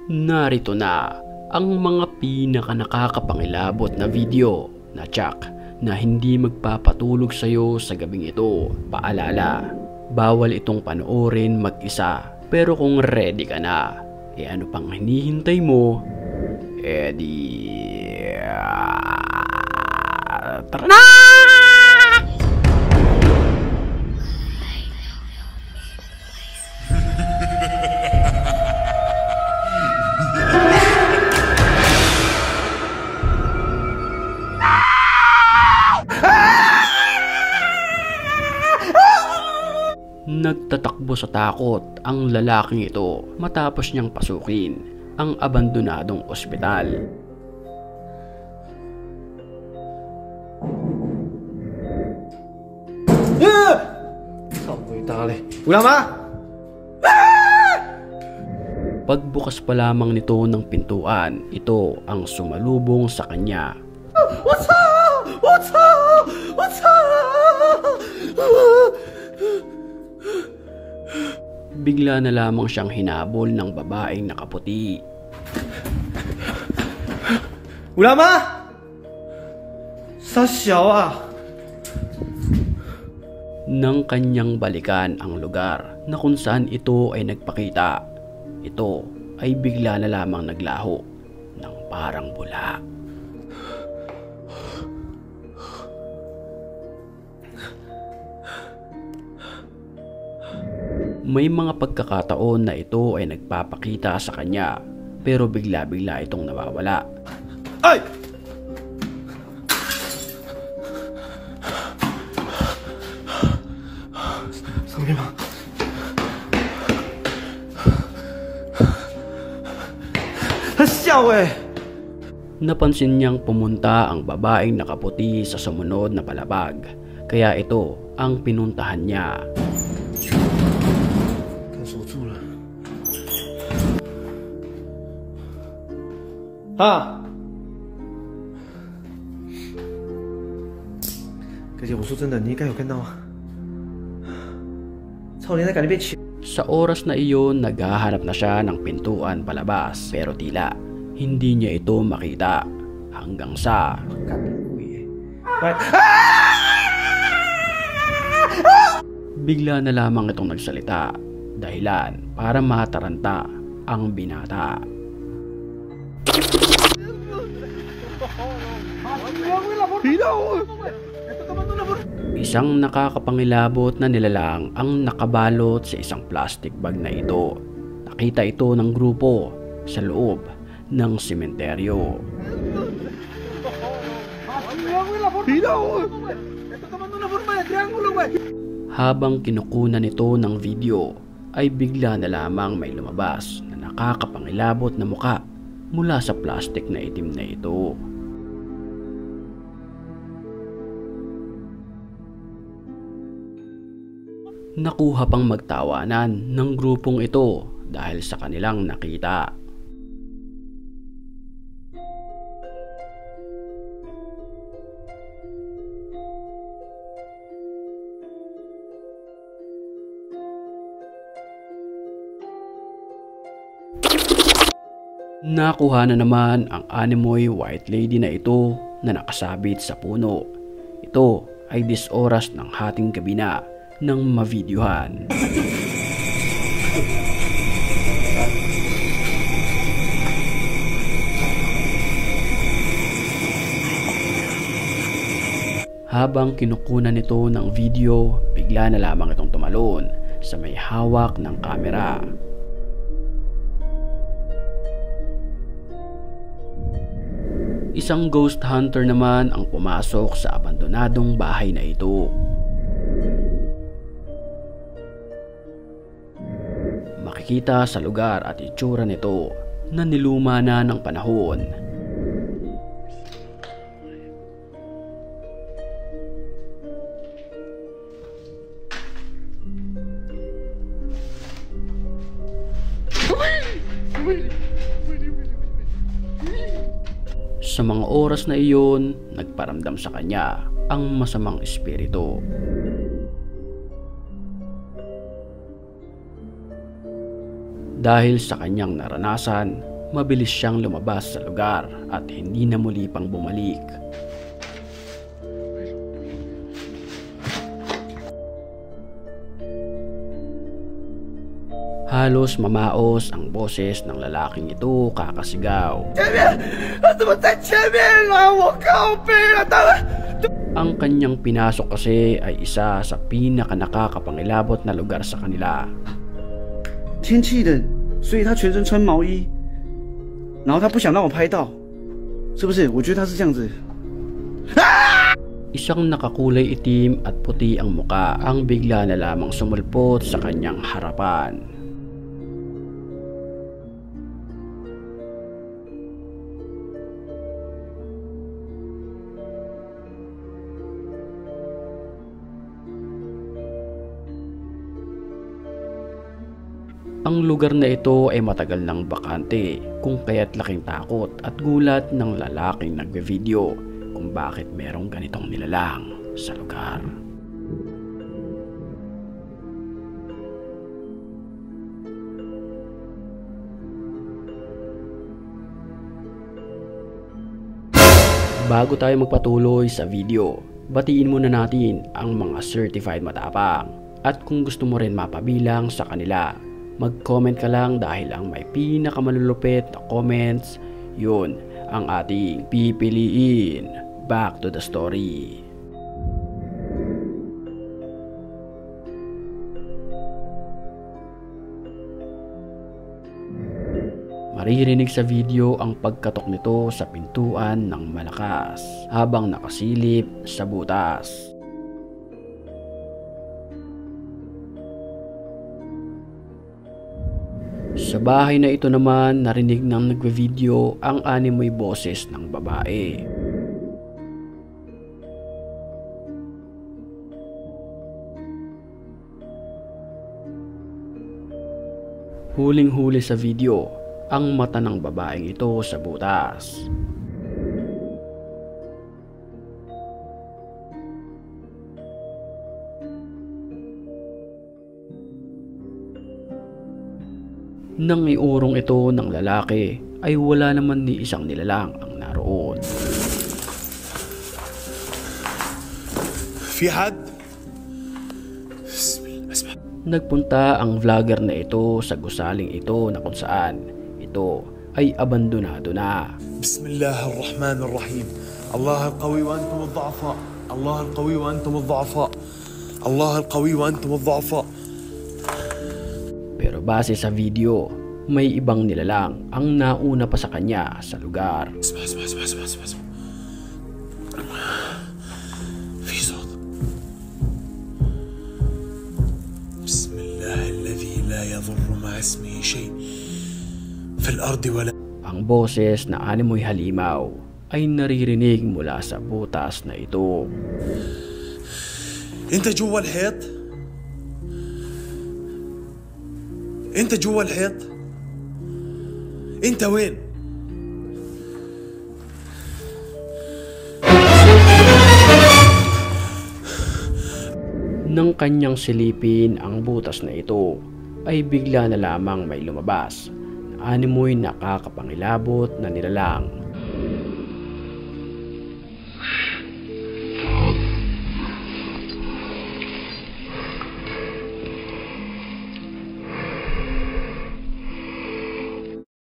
Narito na ang mga nakakapangilabot na video na tsak na hindi magpapatulog sa'yo sa gabing ito. Paalala, bawal itong panoorin mag-isa. Pero kung ready ka na, ano pang hinihintay mo? Tara na! Nagtatakbo sa takot ang lalaking ito matapos niyang pasukin ang abandonadong ospital. Pagbukas pa lamang nito ng pintuan, ito ang sumalubong sa kanya. Bigla na lamang siyang hinabol ng babaeng nakaputi. Ulama! Sasyaw! Nang kanyang balikan ang lugar na kung saan ito ay nagpakita, ito ay bigla na lamang naglaho ng parang bula. May mga pagkakataon na ito ay nagpapakita sa kanya, pero bigla-bigla itong nawawala. Ay! Napansin niyang pumunta ang babaeng nakaputi sa sumunod na palapag, kaya ito ang pinuntahan niya. Ha! 哥姐，我说真的，你应该有看到啊！少年在赶紧被抢。 Sa oras na iyon, naghahanap na siya ng pintuan palabas, pero tila hindi niya ito makita hanggang sa bigla na lamang itong nagsalita, dahilan para mataranta ang binata. Isang nakakapangilabot na nilalang ang nakabalot sa isang plastic bag na ito. Nakita ito ng grupo sa loob ng sementeryo. Habang kinukunan nito ng video, ay bigla na lamang may lumabas na nakakapangilabot na muka mula sa plastic na itim na ito. Nakuha pang magtawanan ng grupong ito dahil sa kanilang nakita. Nakuha na naman ang animoy white lady na ito na nakasabit sa puno. Ito ay 10 oras ng hating gabi na nang mavideohan. Habang kinukunan nito ng video, bigla na lamang itong tumalon sa may hawak ng kamera. Isang ghost hunter naman ang pumasok sa abandonadong bahay na ito. Makikita sa lugar at itsura nito na niluma na ng panahon. Sa mga oras na iyon, nagparamdam sa kanya ang masamang espiritu. Dahil sa kanyang naranasan, mabilis siyang lumabas sa lugar at hindi na muli pang bumalik. Halos mamaos ang boses ng lalaking ito kakasigaw. Ang kanyang pinasok kasi ay isa sa pinaka-nakakapangilabot na lugar sa kanila. 天气冷，所以他全身穿毛衣，然后他不想让我拍到，是不是？我觉得他是这样子。 Isang nakakulay itim at puti ang muka ang bigla na lamang sumulpot sa kanyang harapan. Ang lugar na ito ay matagal nang bakante, kung kaya't laking takot at gulat ng lalaking nagbe-video kung bakit merong ganitong nilalang sa lugar. Bago tayo magpatuloy sa video, batiin muna natin ang mga certified matapang. At kung gusto mo rin mapabilang sa kanila, mag-comment ka lang dahil ang may pinakamalulupit na comments, yun ang ating pipiliin. Back to the story. Maririnig sa video ang pagkatok nito sa pintuan ng malakas habang nakasilip sa butas. Sa bahay na ito naman, narinig ng nagve-video ang animoy boses ng babae. Huling-huli sa video ang mata ng babaeng ito sa butas. Nang iurong ito ng lalaki ay wala naman ni isang nilalang ang naroon. Nagpunta ang vlogger na ito sa gusaling ito na kung saan ito ay abandonado na. Bismillahirrahmanirrahim. Allah al-qawi wa antum al-du'afa. Allah al-qawi wa antum al-du'afa. Allah al-qawi wa antum al-du'afa. Pero base sa video, may ibang nilalang ang nauna pa sa kanya sa lugar. Ang boses na animoy halimaw ay naririnig mula sa butas na ito. Inta جوا الحيط. انت جوا الحيط. انت وين؟ Nang kanyang silipin ang butas na ito, ay bigla na lamang may lumabas na animoy nakakapangilabot na nilalang.